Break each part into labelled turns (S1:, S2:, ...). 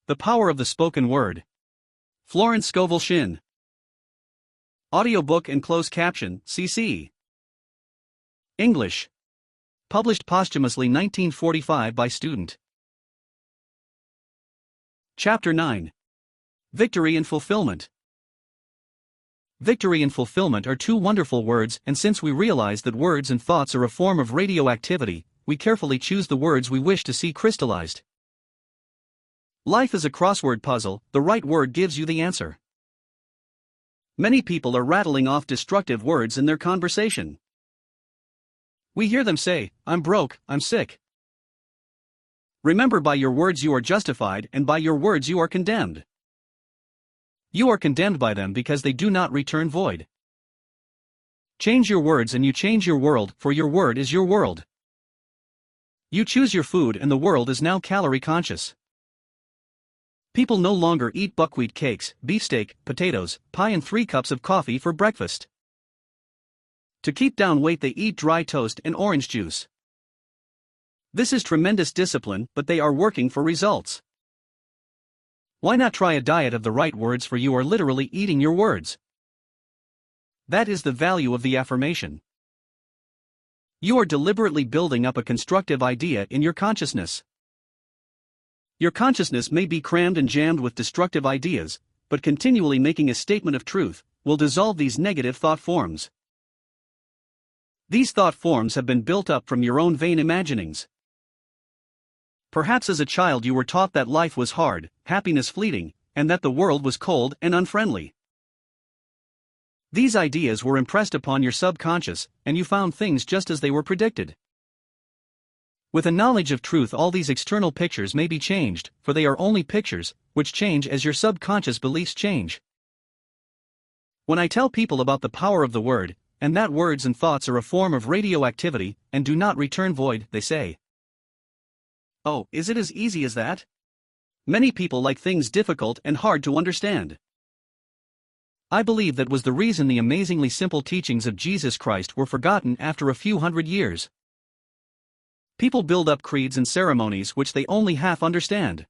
S1: The Power of the Spoken Word. Florence Scovel Shinn. Audiobook and closed caption, CC. English. Published posthumously 1945 by student. Chapter 9. Victory and Fulfillment. Victory and fulfillment are two wonderful words, and since we realize that words and thoughts are a form of radioactivity, we carefully choose the words we wish to see crystallized. Life is a crossword puzzle, the right word gives you the answer. Many people are rattling off destructive words in their conversation. We hear them say, "I'm broke, I'm sick." Remember, by your words you are justified, and by your words you are condemned. You are condemned by them because they do not return void. Change your words and you change your world, for your word is your world. You choose your food and the world is now calorie conscious. People no longer eat buckwheat cakes, beefsteak, potatoes, pie and 3 cups of coffee for breakfast. To keep down weight they eat dry toast and orange juice. This is tremendous discipline, but they are working for results. Why not try a diet of the right words, for you are literally eating your words? That is the value of the affirmation. You are deliberately building up a constructive idea in your consciousness. Your consciousness may be crammed and jammed with destructive ideas, but continually making a statement of truth will dissolve these negative thought forms. These thought forms have been built up from your own vain imaginings. Perhaps as a child you were taught that life was hard, happiness fleeting, and that the world was cold and unfriendly. These ideas were impressed upon your subconscious, and you found things just as they were predicted. With a knowledge of truth, all these external pictures may be changed, for they are only pictures, which change as your subconscious beliefs change. When I tell people about the power of the word, and that words and thoughts are a form of radioactivity, and do not return void, they say, "Oh, is it as easy as that?" Many people like things difficult and hard to understand. I believe that was the reason the amazingly simple teachings of Jesus Christ were forgotten after a few hundred years. People build up creeds and ceremonies which they only half understand.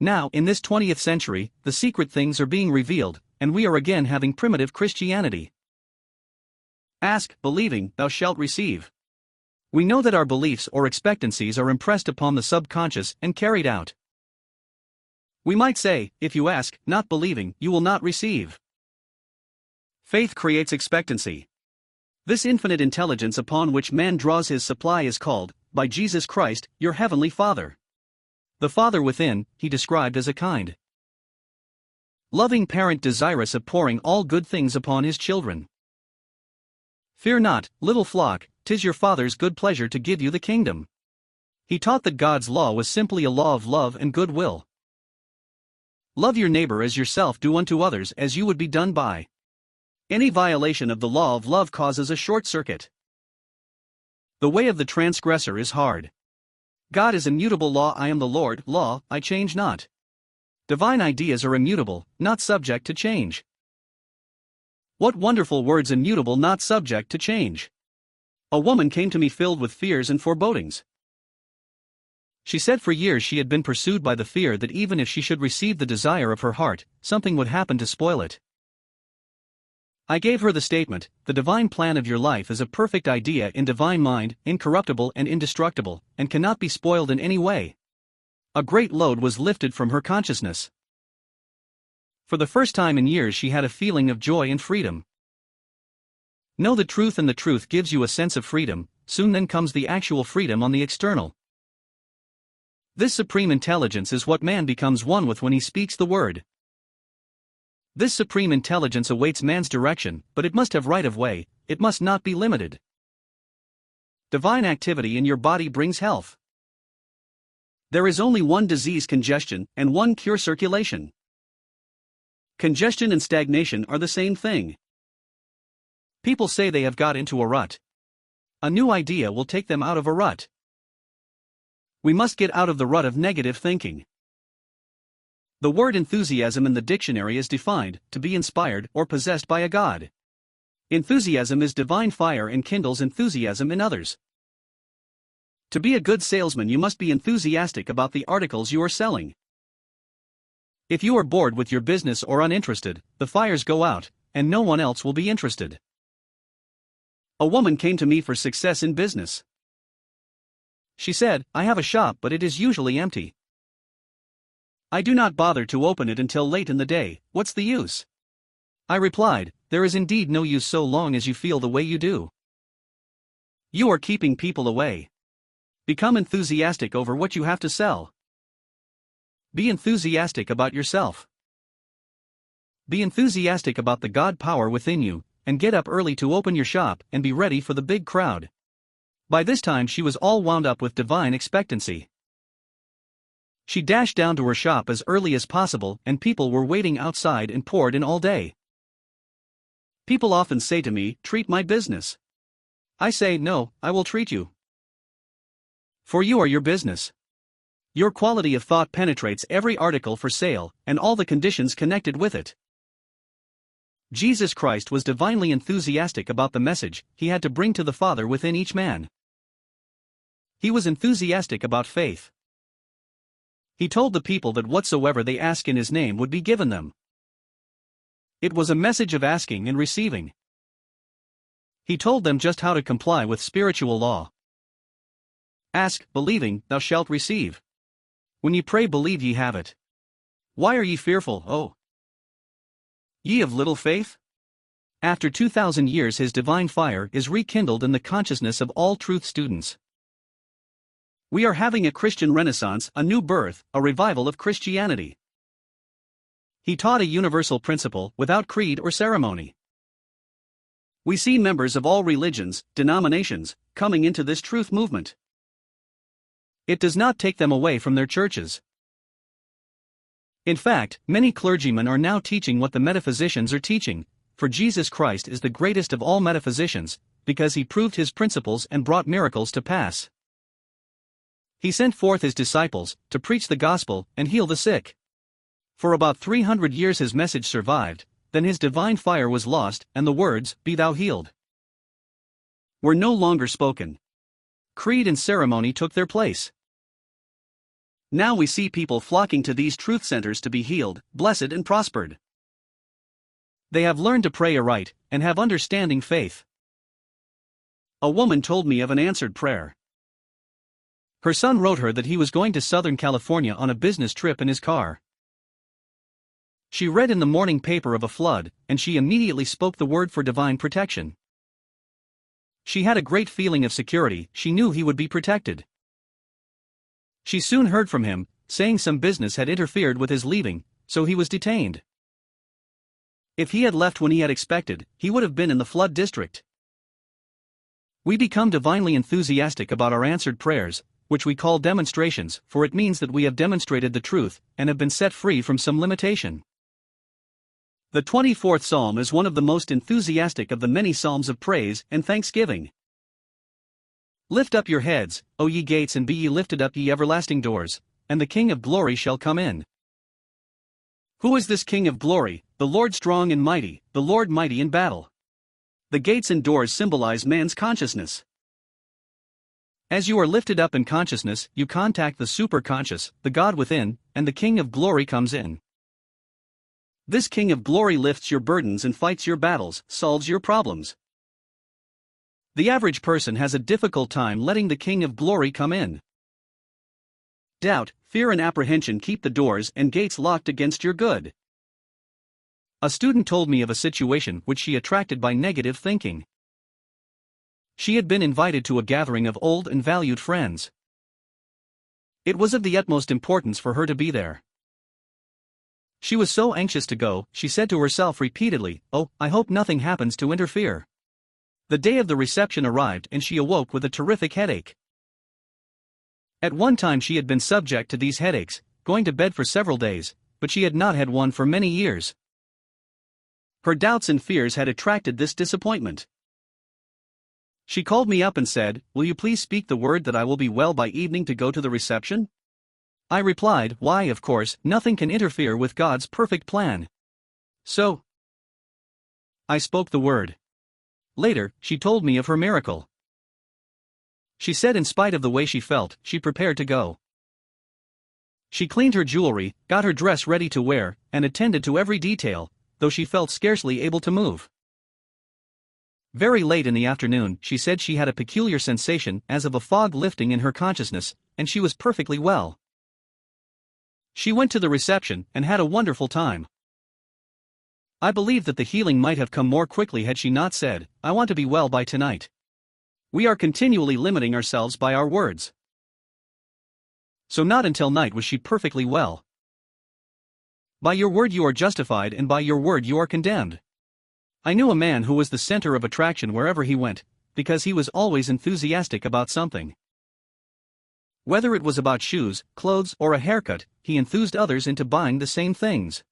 S1: Now, in this 20th century, the secret things are being revealed, and we are again having primitive Christianity. Ask, believing, thou shalt receive. We know that our beliefs or expectancies are impressed upon the subconscious and carried out. We might say, if you ask, not believing, you will not receive. Faith creates expectancy. This infinite intelligence upon which man draws his supply is called, by Jesus Christ, your heavenly Father. The Father within, he described as a kind, loving parent desirous of pouring all good things upon his children. Fear not, little flock, 'tis your Father's good pleasure to give you the kingdom. He taught that God's law was simply a law of love and goodwill. Love your neighbor as yourself, do unto others as you would be done by. Any violation of the law of love causes a short circuit. The way of the transgressor is hard. God is immutable law. I am the Lord, law, I change not. Divine ideas are immutable, not subject to change. What wonderful words, immutable, not subject to change. A woman came to me filled with fears and forebodings. She said for years she had been pursued by the fear that even if she should receive the desire of her heart, something would happen to spoil it. I gave her the statement, the divine plan of your life is a perfect idea in divine mind, incorruptible and indestructible, and cannot be spoiled in any way. A great load was lifted from her consciousness. For the first time in years she had a feeling of joy and freedom. Know the truth and the truth gives you a sense of freedom, soon then comes the actual freedom on the external. This supreme intelligence is what man becomes one with when he speaks the word. This supreme intelligence awaits man's direction, but it must have right of way, it must not be limited. Divine activity in your body brings health. There is only one disease, congestion, and one cure, circulation. Congestion and stagnation are the same thing. People say they have got into a rut. A new idea will take them out of a rut. We must get out of the rut of negative thinking. The word enthusiasm in the dictionary is defined, to be inspired or possessed by a god. Enthusiasm is divine fire and kindles enthusiasm in others. To be a good salesman you must be enthusiastic about the articles you are selling. If you are bored with your business or uninterested, the fires go out, and no one else will be interested. A woman came to me for success in business. She said, "I have a shop, but it is usually empty. I do not bother to open it until late in the day. What's the use?" I replied, "There is indeed no use so long as you feel the way you do. You are keeping people away. Become enthusiastic over what you have to sell. Be enthusiastic about yourself. Be enthusiastic about the God power within you, and get up early to open your shop and be ready for the big crowd." By this time she was all wound up with divine expectancy. She dashed down to her shop as early as possible, and people were waiting outside and poured in all day. People often say to me, "Treat my business." I say, "No, I will treat you. For you are your business. Your quality of thought penetrates every article for sale, and all the conditions connected with it." Jesus Christ was divinely enthusiastic about the message he had to bring to the Father within each man. He was enthusiastic about faith. He told the people that whatsoever they ask in his name would be given them. It was a message of asking and receiving. He told them just how to comply with spiritual law. Ask, believing, thou shalt receive. When ye pray, believe ye have it. Why are ye fearful, O ye of little faith? After 2,000 years his divine fire is rekindled in the consciousness of all truth students. We are having a Christian renaissance, a new birth, a revival of Christianity. He taught a universal principle, without creed or ceremony. We see members of all religions, denominations, coming into this truth movement. It does not take them away from their churches. In fact, many clergymen are now teaching what the metaphysicians are teaching, for Jesus Christ is the greatest of all metaphysicians, because he proved his principles and brought miracles to pass. He sent forth his disciples to preach the gospel and heal the sick. For about 300 years his message survived, then his divine fire was lost, and the words, "Be thou healed," were no longer spoken. Creed and ceremony took their place. Now we see people flocking to these truth centers to be healed, blessed and prospered. They have learned to pray aright, and have understanding faith. A woman told me of an answered prayer. Her son wrote her that he was going to Southern California on a business trip in his car. She read in the morning paper of a flood, and she immediately spoke the word for divine protection. She had a great feeling of security, she knew he would be protected. She soon heard from him, saying some business had interfered with his leaving, so he was detained. If he had left when he had expected, he would have been in the flood district. We become divinely enthusiastic about our answered prayers, which we call demonstrations, for it means that we have demonstrated the truth, and have been set free from some limitation. The 24th Psalm is one of the most enthusiastic of the many psalms of praise and thanksgiving. Lift up your heads, O ye gates, and be ye lifted up, ye everlasting doors, and the King of glory shall come in. Who is this King of glory? The Lord strong and mighty, the Lord mighty in battle. The gates and doors symbolize man's consciousness. As you are lifted up in consciousness, you contact the superconscious, the God within, and the King of glory comes in. This King of glory lifts your burdens and fights your battles, solves your problems. The average person has a difficult time letting the King of glory come in. Doubt, fear and apprehension keep the doors and gates locked against your good. A student told me of a situation which she attracted by negative thinking. She had been invited to a gathering of old and valued friends. It was of the utmost importance for her to be there. She was so anxious to go, she said to herself repeatedly, "Oh, I hope nothing happens to interfere." The day of the reception arrived and she awoke with a terrific headache. At one time she had been subject to these headaches, going to bed for several days, but she had not had one for many years. Her doubts and fears had attracted this disappointment. She called me up and said, "Will you please speak the word that I will be well by evening to go to the reception?" I replied, "Why, of course, nothing can interfere with God's perfect plan." So I spoke the word. Later, she told me of her miracle. She said in spite of the way she felt, she prepared to go. She cleaned her jewelry, got her dress ready to wear, and attended to every detail, though she felt scarcely able to move. Very late in the afternoon, she said she had a peculiar sensation as of a fog lifting in her consciousness, and she was perfectly well. She went to the reception and had a wonderful time. I believe that the healing might have come more quickly had she not said, "I want to be well by tonight." We are continually limiting ourselves by our words. So not until night was she perfectly well. By your word you are justified, and by your word you are condemned. I knew a man who was the center of attraction wherever he went, because he was always enthusiastic about something. Whether it was about shoes, clothes, or a haircut, he enthused others into buying the same things.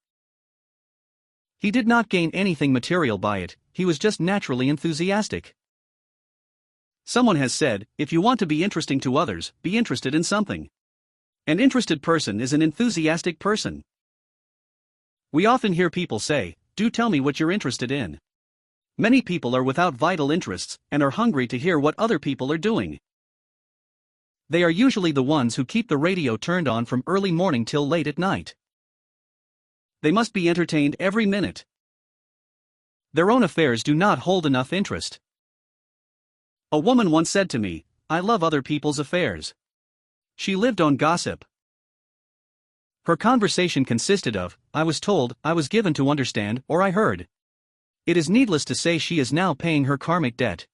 S1: He did not gain anything material by it, he was just naturally enthusiastic. Someone has said, if you want to be interesting to others, be interested in something. An interested person is an enthusiastic person. We often hear people say, "Do tell me what you're interested in." Many people are without vital interests and are hungry to hear what other people are doing. They are usually the ones who keep the radio turned on from early morning till late at night. They must be entertained every minute. Their own affairs do not hold enough interest. A woman once said to me, "I love other people's affairs." She lived on gossip. Her conversation consisted of, "I was told," "I was given to understand," or "I heard." It is needless to say she is now paying her karmic debt.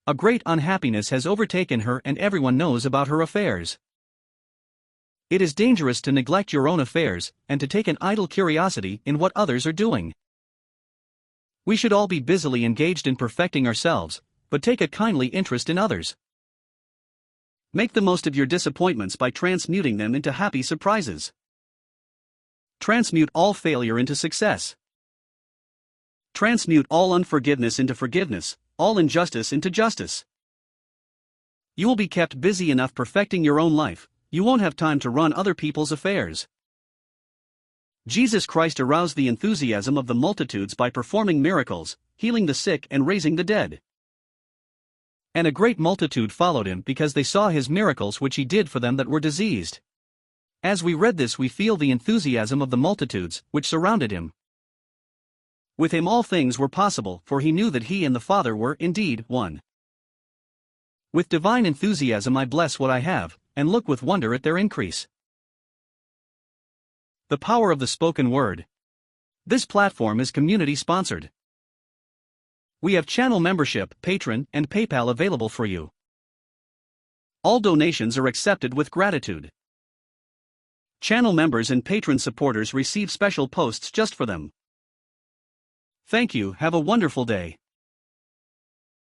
S1: A great unhappiness has overtaken her and everyone knows about her affairs. It is dangerous to neglect your own affairs and to take an idle curiosity in what others are doing. We should all be busily engaged in perfecting ourselves, but take a kindly interest in others. Make the most of your disappointments by transmuting them into happy surprises. Transmute all failure into success. Transmute all unforgiveness into forgiveness, all injustice into justice. You will be kept busy enough perfecting your own life, you won't have time to run other people's affairs. Jesus Christ aroused the enthusiasm of the multitudes by performing miracles, healing the sick and raising the dead. And a great multitude followed him because they saw his miracles which he did for them that were diseased. As we read this we feel the enthusiasm of the multitudes which surrounded him. With him all things were possible, for he knew that he and the Father were indeed one. With divine enthusiasm I bless what I have, and look with wonder at their increase. The power of the spoken word. This platform is community sponsored. We have channel membership, Patreon, and PayPal available for you. All donations are accepted with gratitude. Channel members and patron supporters receive special posts just for them. Thank you, have a wonderful day.